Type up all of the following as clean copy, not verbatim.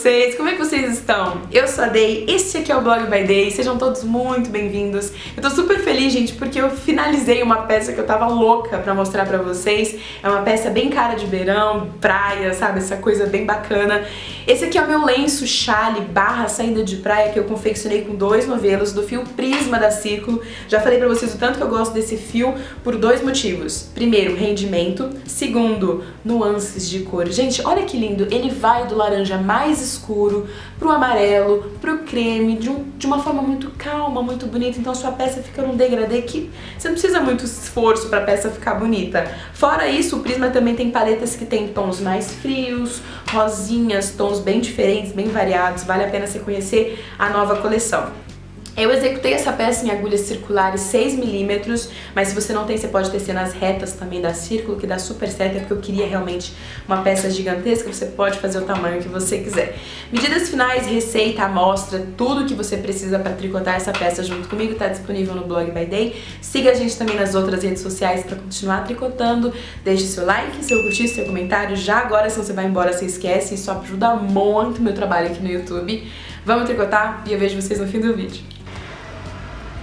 vocês? Como é que vocês estão? Eu sou a Day, esse aqui é o Blog by Day, sejam todos muito bem-vindos. Eu tô super feliz, gente, porque eu finalizei uma peça que eu tava louca pra mostrar pra vocês. É uma peça bem cara de verão, praia, sabe? Essa coisa bem bacana. Esse aqui é o meu lenço chale barra saída de praia que eu confeccionei com 2 novelos do fio Prisma da Círculo. Já falei pra vocês o tanto que eu gosto desse fio por 2 motivos. Primeiro, rendimento. Segundo, nuances de cor. Gente, olha que lindo, ele vai do laranja mais escuro pro amarelo, pro creme, de uma forma muito calma, muito bonita. Então sua peça fica num degradê que você não precisa muito esforço pra peça ficar bonita. Fora isso, o Prisma também tem paletas que tem tons mais frios, rosinhas, tons bem diferentes, bem variados. Vale a pena você conhecer a nova coleção. Eu executei essa peça em agulhas circulares 6mm, mas se você não tem, você pode tecer nas retas também da Círculo, que dá super certo, é porque eu queria realmente uma peça gigantesca, você pode fazer o tamanho que você quiser. Medidas finais, receita, amostra, tudo que você precisa para tricotar essa peça junto comigo está disponível no Blog by Day. Siga a gente também nas outras redes sociais para continuar tricotando. Deixe seu like, seu curtir, seu comentário. Já agora, se você vai embora, você esquece, isso ajuda muito o meu trabalho aqui no YouTube. Vamos tricotar e eu vejo vocês no fim do vídeo.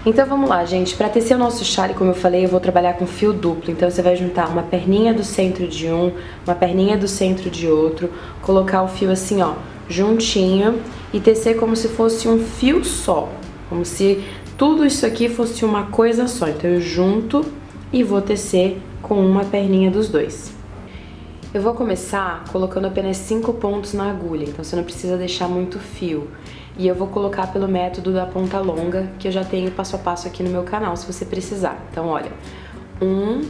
Então vamos lá, gente, para tecer o nosso chale, como eu falei, eu vou trabalhar com fio duplo. Então você vai juntar uma perninha do centro de um, uma perninha do centro de outro, colocar o fio assim, ó, juntinho e tecer como se fosse um fio só, como se tudo isso aqui fosse uma coisa só. Então eu junto e vou tecer com uma perninha dos dois. Eu vou começar colocando apenas 5 pontos na agulha, então você não precisa deixar muito fio. E eu vou colocar pelo método da ponta longa, que eu já tenho passo a passo aqui no meu canal, se você precisar. Então, olha, 1,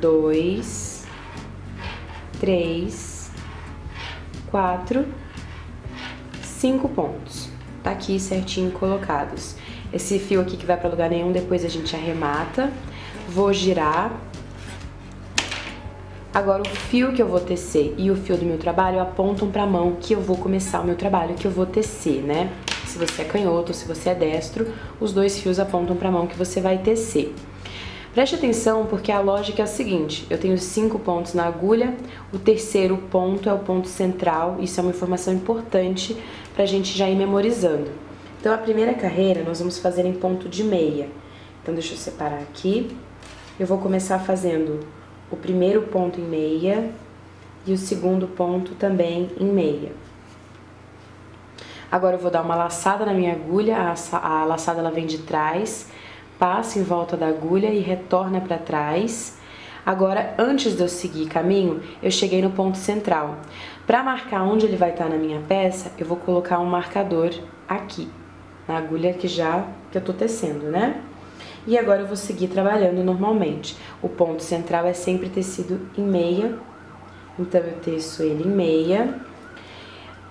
2, 3, 4, 5 pontos. Tá aqui certinho colocados. Esse fio aqui que vai pra lugar nenhum, depois a gente arremata. Vou girar. Agora o fio que eu vou tecer e o fio do meu trabalho apontam pra mão que eu vou começar o meu trabalho, que eu vou tecer, né? Se você é canhoto ou se você é destro, os 2 fios apontam pra mão que você vai tecer. Preste atenção porque a lógica é a seguinte, eu tenho 5 pontos na agulha, o terceiro ponto é o ponto central, isso é uma informação importante pra gente já ir memorizando. Então a primeira carreira nós vamos fazer em ponto de meia. Então deixa eu separar aqui, eu vou começar fazendo o primeiro ponto em meia e o segundo ponto também em meia. Agora eu vou dar uma laçada na minha agulha, a laçada ela vem de trás, passa em volta da agulha e retorna para trás. Agora, antes de eu seguir caminho, eu cheguei no ponto central. Para marcar onde ele vai estar na minha peça, eu vou colocar um marcador aqui, na agulha que eu tô tecendo, né? E agora eu vou seguir trabalhando normalmente. O ponto central é sempre tecido em meia, então eu teço ele em meia.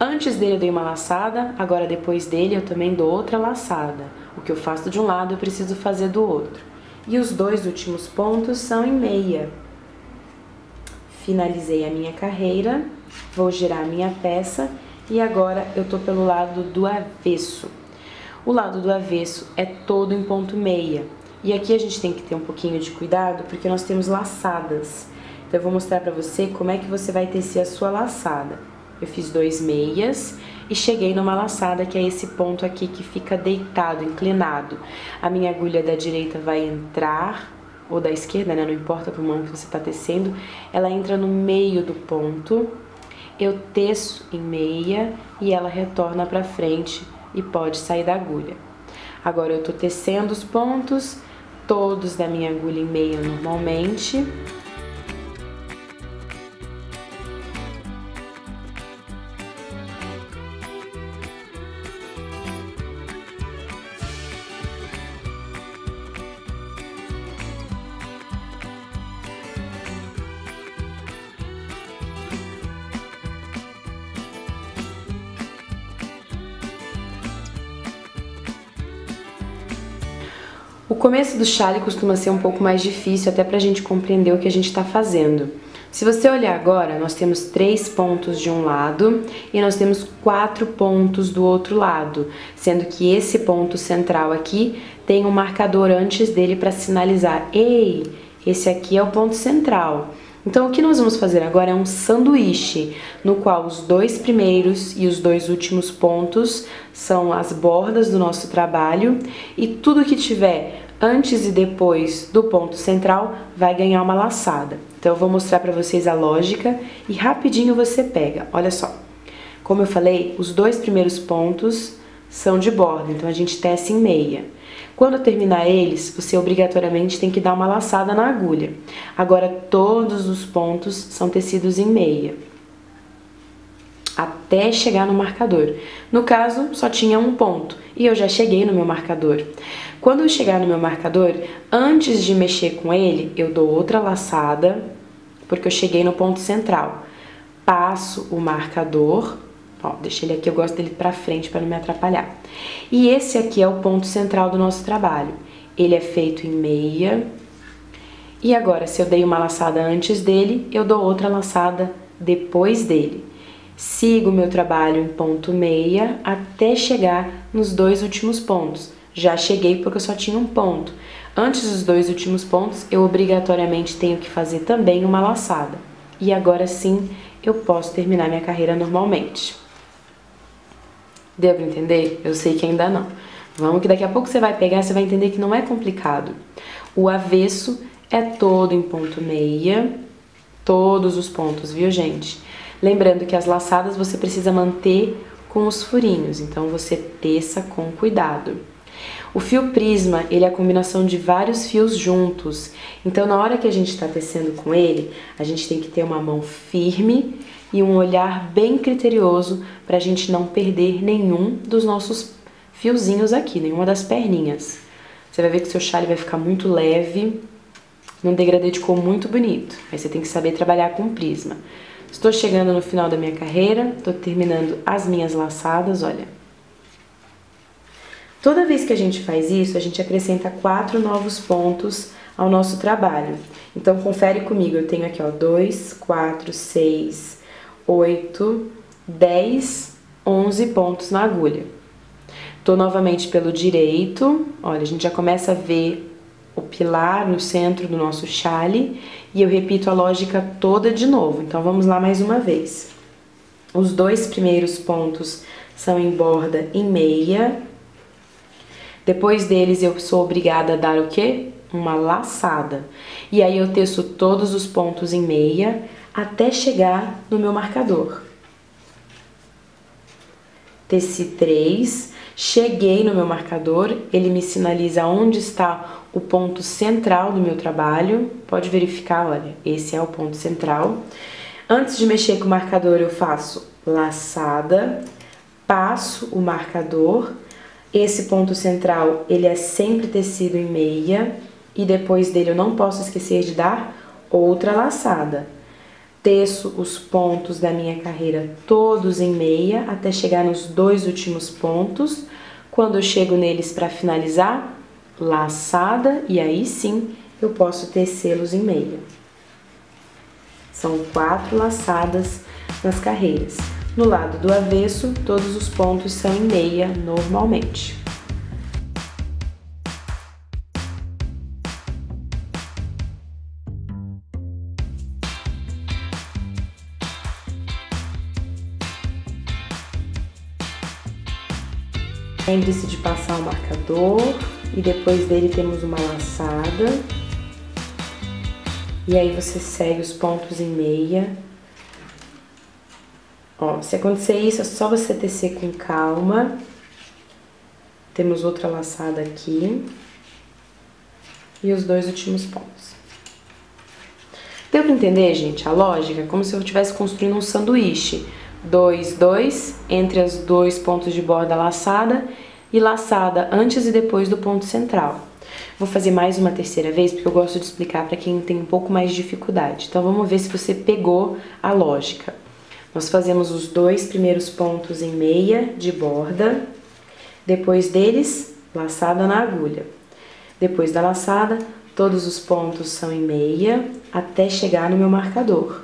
Antes dele eu dei uma laçada, agora depois dele eu também dou outra laçada. O que eu faço de um lado eu preciso fazer do outro. E os 2 últimos pontos são em meia. Finalizei a minha carreira, vou girar a minha peça e agora eu tô pelo lado do avesso. O lado do avesso é todo em ponto meia. E aqui a gente tem que ter um pouquinho de cuidado porque nós temos laçadas. Então eu vou mostrar pra você como é que você vai tecer a sua laçada. Eu fiz 2 meias e cheguei numa laçada que é esse ponto aqui que fica deitado, inclinado. A minha agulha da direita vai entrar, ou da esquerda, né? Não importa pro mão que você tá tecendo. Ela entra no meio do ponto. Eu teço em meia e ela retorna pra frente e pode sair da agulha. Agora eu tô tecendo os pontos, todos da minha agulha em meia normalmente. O começo do chale costuma ser um pouco mais difícil, até pra gente compreender o que a gente tá fazendo. Se você olhar agora, nós temos 3 pontos de um lado e nós temos 4 pontos do outro lado, sendo que esse ponto central aqui tem um marcador antes dele para sinalizar: ei, esse aqui é o ponto central. Então o que nós vamos fazer agora é um sanduíche, no qual os 2 primeiros e os 2 últimos pontos são as bordas do nosso trabalho e tudo que tiver antes e depois do ponto central vai ganhar uma laçada. Então eu vou mostrar para vocês a lógica e rapidinho você pega. Olha só, como eu falei, os 2 primeiros pontos são de borda, então a gente tece em meia. Quando terminar eles, você obrigatoriamente tem que dar uma laçada na agulha. Agora todos os pontos são tecidos em meia, até chegar no marcador. No caso, só tinha um ponto e eu já cheguei no meu marcador. Quando eu chegar no meu marcador, antes de mexer com ele, eu dou outra laçada, porque eu cheguei no ponto central. Passo o marcador, ó, deixa ele aqui, eu gosto dele pra frente para não me atrapalhar. E esse aqui é o ponto central do nosso trabalho. Ele é feito em meia. E agora, se eu dei uma laçada antes dele, eu dou outra laçada depois dele. Sigo o meu trabalho em ponto meia até chegar nos 2 últimos pontos. Já cheguei porque eu só tinha um ponto. Antes dos 2 últimos pontos, eu obrigatoriamente tenho que fazer também uma laçada. E agora sim, eu posso terminar minha carreira normalmente. Deu pra entender? Eu sei que ainda não. Vamos que daqui a pouco você vai pegar, você vai entender que não é complicado. O avesso é todo em ponto meia, todos os pontos, viu, gente? Lembrando que as laçadas você precisa manter com os furinhos, então você teça com cuidado. O fio prisma, ele é a combinação de vários fios juntos, então na hora que a gente está tecendo com ele, a gente tem que ter uma mão firme e um olhar bem criterioso para a gente não perder nenhum dos nossos fiozinhos aqui, nenhuma das perninhas. Você vai ver que o seu chale vai ficar muito leve, num degradê de cor muito bonito, aí você tem que saber trabalhar com prisma. Estou chegando no final da minha carreira, estou terminando as minhas laçadas, olha. Toda vez que a gente faz isso, a gente acrescenta 4 novos pontos ao nosso trabalho. Então, confere comigo, eu tenho aqui, ó, 2, 4, 6, 8, 10, 11 pontos na agulha. Tô novamente pelo direito, olha, a gente já começa a ver o pilar no centro do nosso chale e eu repito a lógica toda de novo. Então, vamos lá mais uma vez. Os 2 primeiros pontos são em borda em meia. Depois deles eu sou obrigada a dar o quê? Uma laçada. E aí eu teço todos os pontos em meia até chegar no meu marcador. Teci 3, cheguei no meu marcador, ele me sinaliza onde está o ponto central do meu trabalho. Pode verificar, olha, esse é o ponto central. Antes de mexer com o marcador eu faço laçada, passo o marcador. Esse ponto central, ele é sempre tecido em meia e depois dele eu não posso esquecer de dar outra laçada. Teço os pontos da minha carreira todos em meia até chegar nos 2 últimos pontos. Quando eu chego neles para finalizar, laçada e aí sim eu posso tecê-los em meia. São 4 laçadas nas carreiras. No lado do avesso, todos os pontos são em meia normalmente. Lembre-se de passar o marcador e depois dele temos uma laçada. E aí você segue os pontos em meia. Ó, se acontecer isso, é só você tecer com calma. Temos outra laçada aqui. E os 2 últimos pontos. Deu pra entender, gente, a lógica? Como se eu estivesse construindo um sanduíche. 2, 2, entre os 2 pontos de borda laçada e laçada antes e depois do ponto central. Vou fazer mais uma terceira vez, porque eu gosto de explicar para quem tem um pouco mais de dificuldade. Então, vamos ver se você pegou a lógica. Nós fazemos os 2 primeiros pontos em meia de borda, depois deles, laçada na agulha. Depois da laçada, todos os pontos são em meia, até chegar no meu marcador.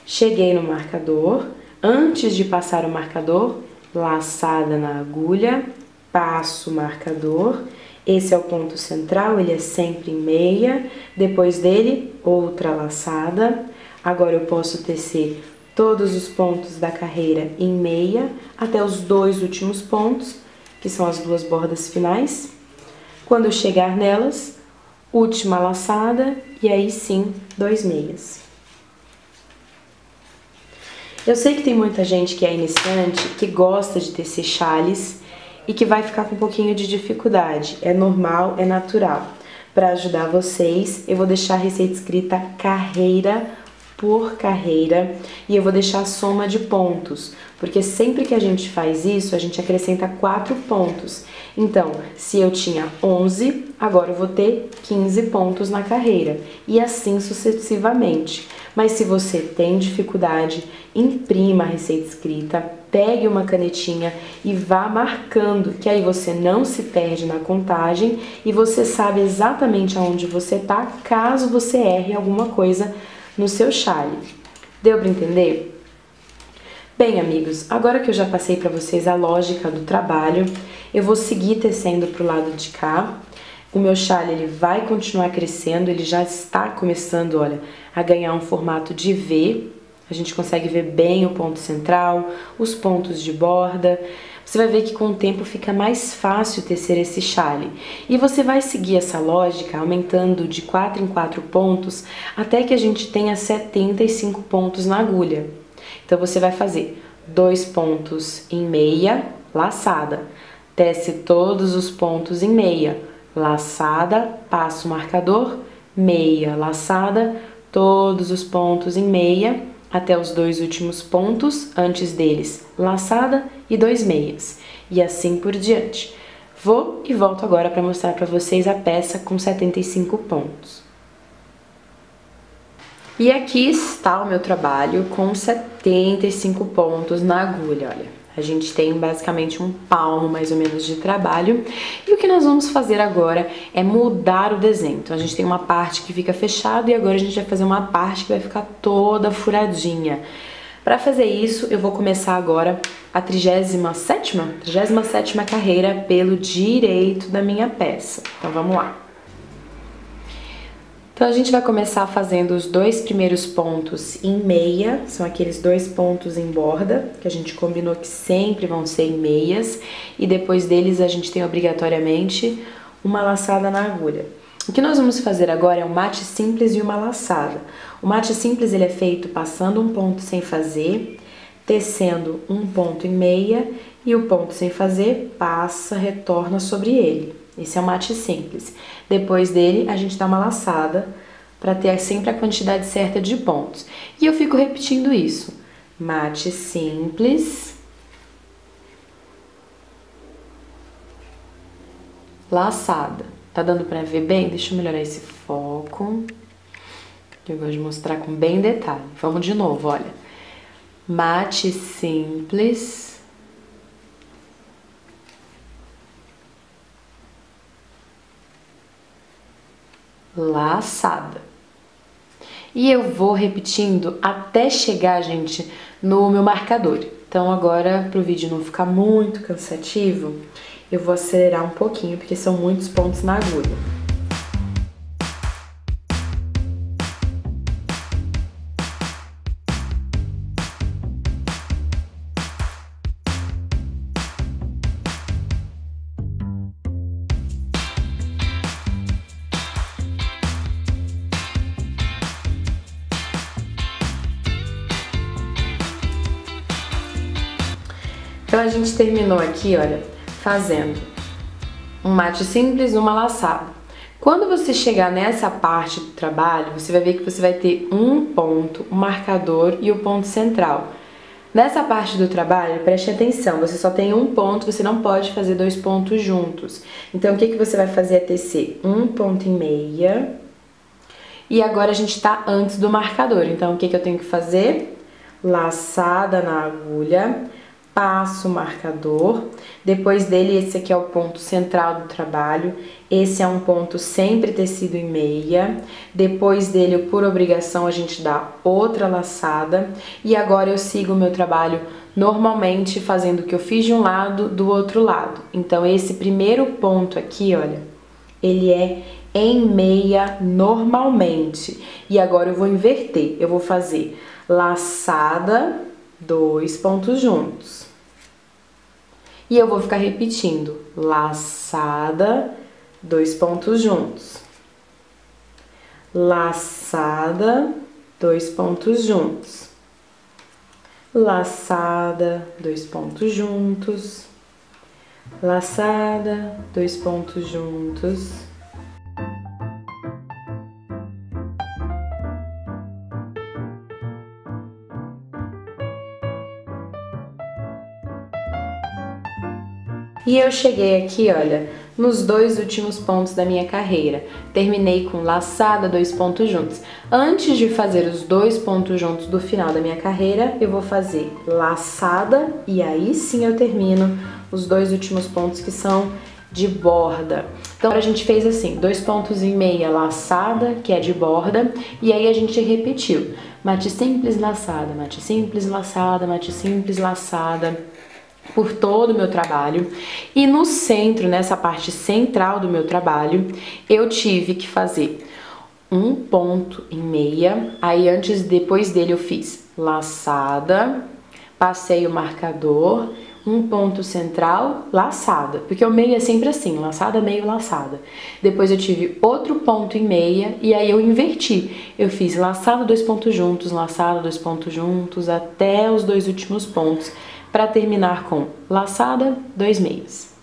Cheguei no marcador, antes de passar o marcador, laçada na agulha, passo o marcador Esse é o ponto central, ele é sempre em meia, depois dele, outra laçada. Agora eu posso tecer todos os pontos da carreira em meia, até os dois últimos pontos, que são as duas bordas finais. Quando eu chegar nelas, última laçada e aí sim, 2 meias. Eu sei que tem muita gente que é iniciante, que gosta de tecer chales e que vai ficar com um pouquinho de dificuldade. É normal, é natural. Para ajudar vocês, eu vou deixar a receita escrita carreira por carreira e eu vou deixar a soma de pontos, porque sempre que a gente faz isso, a gente acrescenta 4 pontos. Então, se eu tinha 11, agora eu vou ter 15 pontos na carreira e assim sucessivamente. Mas se você tem dificuldade, imprima a receita escrita, pegue uma canetinha e vá marcando, que aí você não se perde na contagem e você sabe exatamente aonde você tá, caso você erre alguma coisa no seu chale. Deu para entender? Bem, amigos, agora que eu já passei para vocês a lógica do trabalho, eu vou seguir tecendo pro lado de cá. O meu chale ele vai continuar crescendo, ele já está começando, olha, a ganhar um formato de V. A gente consegue ver bem o ponto central, os pontos de borda. Você vai ver que com o tempo fica mais fácil tecer esse chale. E você vai seguir essa lógica, aumentando de 4 em 4 pontos, até que a gente tenha 75 pontos na agulha. Então você vai fazer 2 pontos em meia, laçada. Tece todos os pontos em meia, laçada, passa o marcador, meia, laçada, todos os pontos em meia, até os 2 últimos pontos, antes deles, laçada e 2 meias. E assim por diante. Vou e volto agora para mostrar para vocês a peça com 75 pontos. E aqui está o meu trabalho com 75 pontos na agulha, olha. A gente tem basicamente um palmo mais ou menos de trabalho. E o que nós vamos fazer agora é mudar o desenho. Então a gente tem uma parte que fica fechada e agora a gente vai fazer uma parte que vai ficar toda furadinha. Para fazer isso, eu vou começar agora a 37ª carreira pelo direito da minha peça. Então vamos lá. Então a gente vai começar fazendo os 2 primeiros pontos em meia, são aqueles 2 pontos em borda, que a gente combinou que sempre vão ser em meias, e depois deles a gente tem obrigatoriamente uma laçada na agulha. O que nós vamos fazer agora é um mate simples e uma laçada. O mate simples ele é feito passando um ponto sem fazer, tecendo um ponto em meia, e o ponto sem fazer passa, retorna sobre ele. Esse é o mate simples. Depois dele, a gente dá uma laçada para ter sempre a quantidade certa de pontos. E eu fico repetindo isso. Mate simples. Laçada. Tá dando para ver bem? Deixa eu melhorar esse foco. Eu gosto de mostrar com bem detalhe. Vamos de novo, olha. Mate simples. Laçada. E eu vou repetindo até chegar, gente, no meu marcador. Então agora, pro vídeo não ficar muito cansativo, eu vou acelerar um pouquinho, porque são muitos pontos na agulha. Então a gente terminou aqui, olha, fazendo um mate simples, uma laçada. Quando você chegar nessa parte do trabalho, você vai ver que você vai ter um ponto, um marcador e o ponto central. Nessa parte do trabalho, preste atenção, você só tem um ponto, você não pode fazer 2 pontos juntos. Então o que você vai fazer é tecer um ponto em meia. E agora a gente tá antes do marcador, então o que eu tenho que fazer? Laçada na agulha. Passo o marcador, depois dele esse aqui é o ponto central do trabalho, esse é um ponto sempre tecido em meia, depois dele, por obrigação, a gente dá outra laçada, e agora eu sigo o meu trabalho normalmente fazendo o que eu fiz de um lado, do outro lado. Então esse primeiro ponto aqui, olha, ele é em meia normalmente. E agora eu vou inverter, eu vou fazer laçada, 2 pontos juntos. E eu vou ficar repetindo, laçada, 2 pontos juntos. Laçada, 2 pontos juntos. Laçada, 2 pontos juntos. Laçada, 2 pontos juntos. E eu cheguei aqui, olha, nos 2 últimos pontos da minha carreira. Terminei com laçada, 2 pontos juntos. Antes de fazer os 2 pontos juntos do final da minha carreira, eu vou fazer laçada e aí sim eu termino os 2 últimos pontos que são de borda. Então a gente fez assim, 2 pontos em meia laçada, que é de borda, e aí a gente repetiu. Mate simples, laçada, mate simples, laçada, mate simples, laçada, por todo o meu trabalho. E no centro, nessa parte central do meu trabalho, eu tive que fazer um ponto em meia. Aí depois dele eu fiz laçada, passei o marcador, um ponto central, laçada, porque o meio é sempre assim, laçada, meio, laçada. Depois eu tive outro ponto em meia e aí eu inverti. Eu fiz laçada, 2 pontos juntos, laçada, 2 pontos juntos, até os 2 últimos pontos, para terminar com laçada, 2 meias.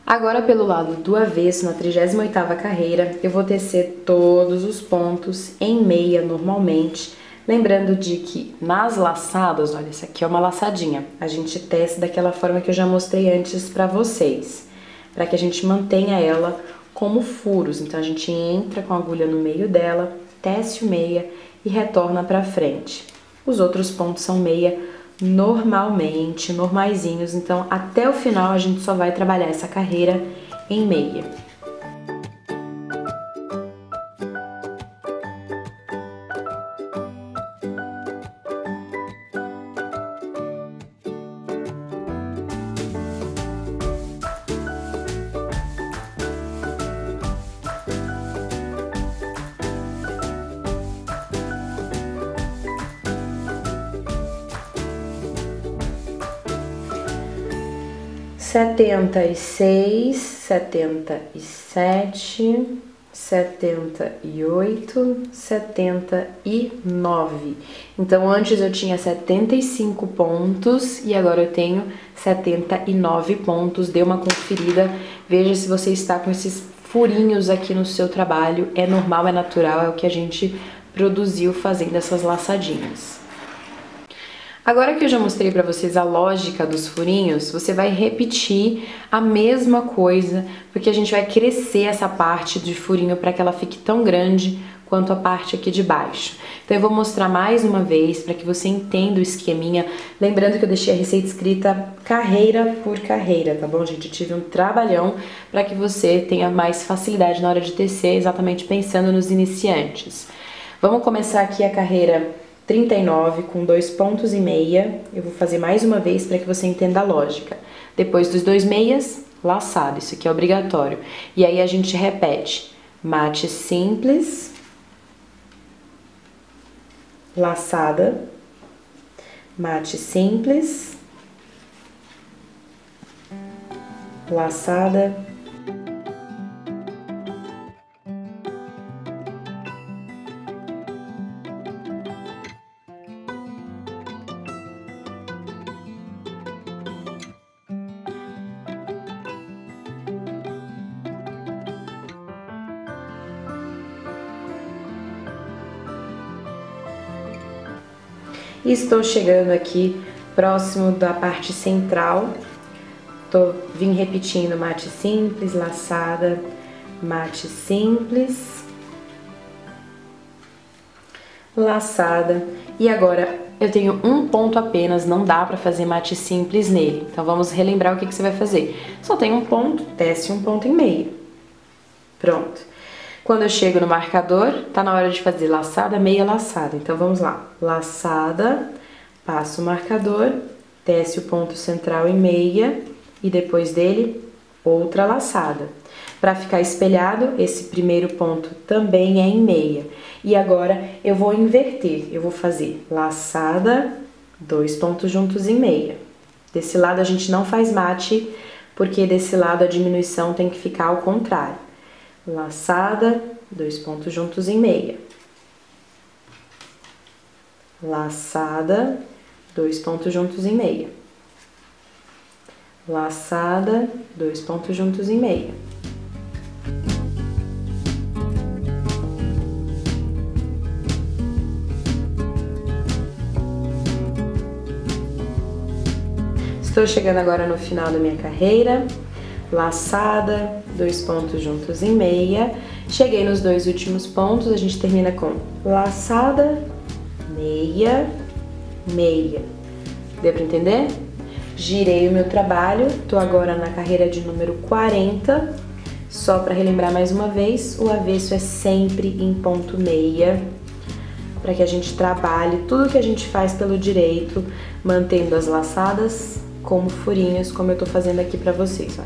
Agora pelo lado do avesso, na 38ª carreira, eu vou tecer todos os pontos em meia normalmente, lembrando de que nas laçadas, olha, essa aqui é uma laçadinha, a gente tece daquela forma que eu já mostrei antes para vocês, para que a gente mantenha ela como furos. Então a gente entra com a agulha no meio dela, tece o meia e retorna para frente. Os outros pontos são meia normalmente, normaisinhos, então até o final a gente só vai trabalhar essa carreira em meia. Setenta e 77, 78, 79. Então antes eu tinha 75 pontos e agora eu tenho 79 pontos. Dê uma conferida, veja se você está com esses furinhos aqui no seu trabalho. É normal, é natural, é o que a gente produziu fazendo essas laçadinhas. Agora que eu já mostrei para vocês a lógica dos furinhos, você vai repetir a mesma coisa, porque a gente vai crescer essa parte de furinho para que ela fique tão grande quanto a parte aqui de baixo. Então eu vou mostrar mais uma vez para que você entenda o esqueminha. Lembrando que eu deixei a receita escrita carreira por carreira, tá bom, gente? Eu tive um trabalhão para que você tenha mais facilidade na hora de tecer, exatamente pensando nos iniciantes. Vamos começar aqui a carreira 39 com 2 pontos e meia. Eu vou fazer mais uma vez para que você entenda a lógica. Depois dos 2 meias, laçado, isso aqui é obrigatório. E aí a gente repete, mate simples, laçada, mate simples, laçada, e estou chegando aqui próximo da parte central. Vim repetindo mate simples, laçada, mate simples, laçada. E agora eu tenho um ponto apenas, não dá pra fazer mate simples nele. Então vamos relembrar o que você vai fazer. Só tem um ponto, tece um ponto em meio. Pronto. Quando eu chego no marcador, tá na hora de fazer laçada, meia, laçada. Então vamos lá. Laçada, passo o marcador, tece o ponto central em meia e depois dele, outra laçada. Para ficar espelhado, esse primeiro ponto também é em meia. E agora eu vou inverter, eu vou fazer laçada, 2 pontos juntos em meia. Desse lado a gente não faz mate, porque desse lado a diminuição tem que ficar ao contrário. Laçada, 2 pontos juntos em meia. Laçada, 2 pontos juntos em meia. Laçada, 2 pontos juntos em meia. Estou chegando agora no final da minha carreira. Laçada, 2 pontos juntos em meia. Cheguei nos 2 últimos pontos, a gente termina com laçada, meia, meia. Deu pra entender? Girei o meu trabalho, tô agora na carreira de número 40. Só para relembrar mais uma vez, o avesso é sempre em ponto meia, para que a gente trabalhe tudo que a gente faz pelo direito, mantendo as laçadas como furinhos, como eu tô fazendo aqui pra vocês, ó.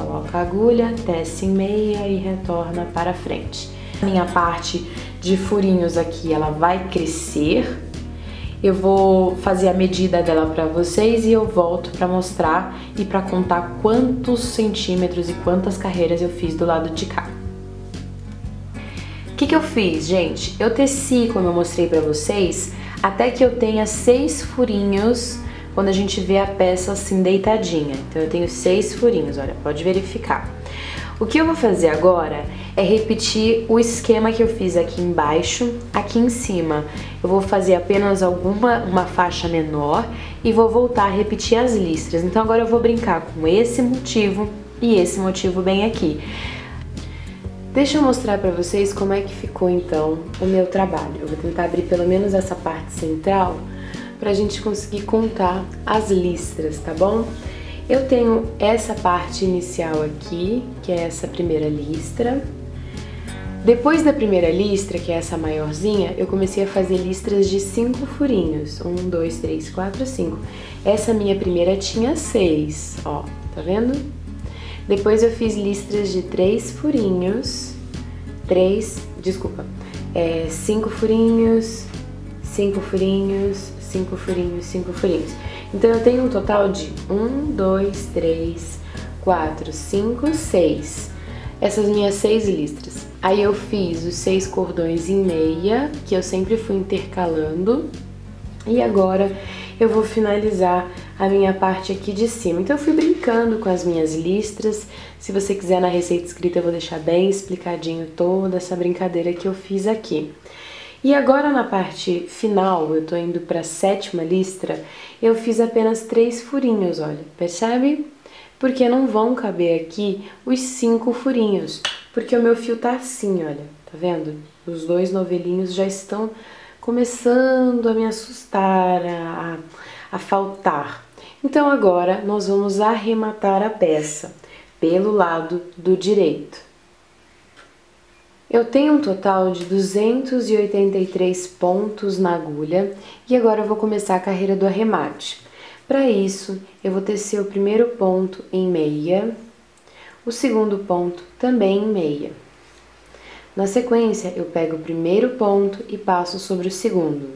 Coloca a agulha, tece em meia e retorna para frente. A minha parte de furinhos aqui, ela vai crescer. Eu vou fazer a medida dela pra vocês e eu volto pra mostrar e pra contar quantos centímetros e quantas carreiras eu fiz do lado de cá. O que eu fiz, gente? Eu teci, como eu mostrei pra vocês, até que eu tenha 6 furinhos quando a gente vê a peça assim deitadinha. Então eu tenho 6 furinhos, olha, pode verificar. O que eu vou fazer agora é repetir o esquema que eu fiz aqui embaixo, aqui em cima. Eu vou fazer apenas uma faixa menor e vou voltar a repetir as listras. Então agora eu vou brincar com esse motivo e esse motivo bem aqui. Deixa eu mostrar pra vocês como é que ficou então o meu trabalho. Eu vou tentar abrir pelo menos essa parte central pra gente conseguir contar as listras, tá bom? Eu tenho essa parte inicial aqui, que é essa primeira listra. Depois da primeira listra, que é essa maiorzinha, eu comecei a fazer listras de 5 furinhos. 1, 2, 3, 4, 5. Essa minha primeira tinha 6, ó, tá vendo? Depois eu fiz listras de 3 furinhos, 5 furinhos, 5 furinhos, 5 furinhos, 5 furinhos. Então eu tenho um total de 1, 2, 3, 4, 5, 6. Essas minhas 6 listras. Aí eu fiz os 6 cordões em meia, que eu sempre fui intercalando. E agora eu vou finalizar a minha parte aqui de cima. Então eu fui brincando com as minhas listras. Se você quiser na receita escrita eu vou deixar bem explicadinho toda essa brincadeira que eu fiz aqui. E agora na parte final, eu tô indo pra 7ª listra, eu fiz apenas 3 furinhos, olha, percebe? Porque não vão caber aqui os 5 furinhos, porque o meu fio tá assim, olha, tá vendo? Os 2 novelinhos já estão começando a me assustar, a faltar. Então agora nós vamos arrematar a peça pelo lado do direito. Eu tenho um total de 283 pontos na agulha e agora eu vou começar a carreira do arremate. Para isso, eu vou tecer o primeiro ponto em meia, o segundo ponto também em meia. Na sequência, eu pego o primeiro ponto e passo sobre o segundo.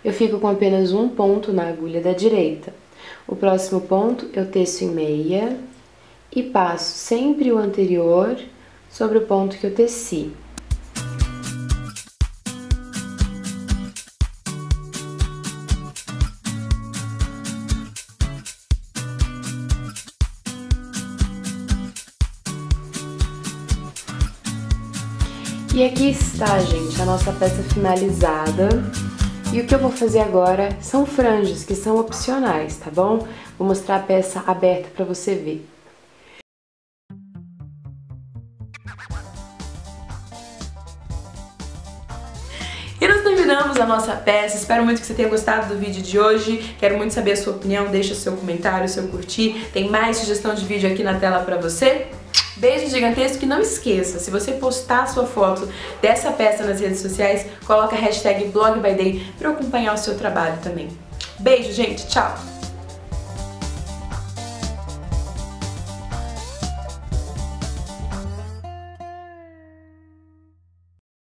Eu fico com apenas um ponto na agulha da direita. O próximo ponto eu teço em meia e passo sempre o anterior sobre o ponto que eu teci. E aqui está, gente, a nossa peça finalizada. E o que eu vou fazer agora são franjas, que são opcionais, tá bom? Vou mostrar a peça aberta para você ver. E nós terminamos a nossa peça, espero muito que você tenha gostado do vídeo de hoje, quero muito saber a sua opinião, deixa seu comentário, seu curtir, tem mais sugestão de vídeo aqui na tela pra você. Beijo gigantesco e não esqueça, se você postar a sua foto dessa peça nas redes sociais, coloca a hashtag BlogByDay pra eu acompanhar o seu trabalho também. Beijo, gente, tchau!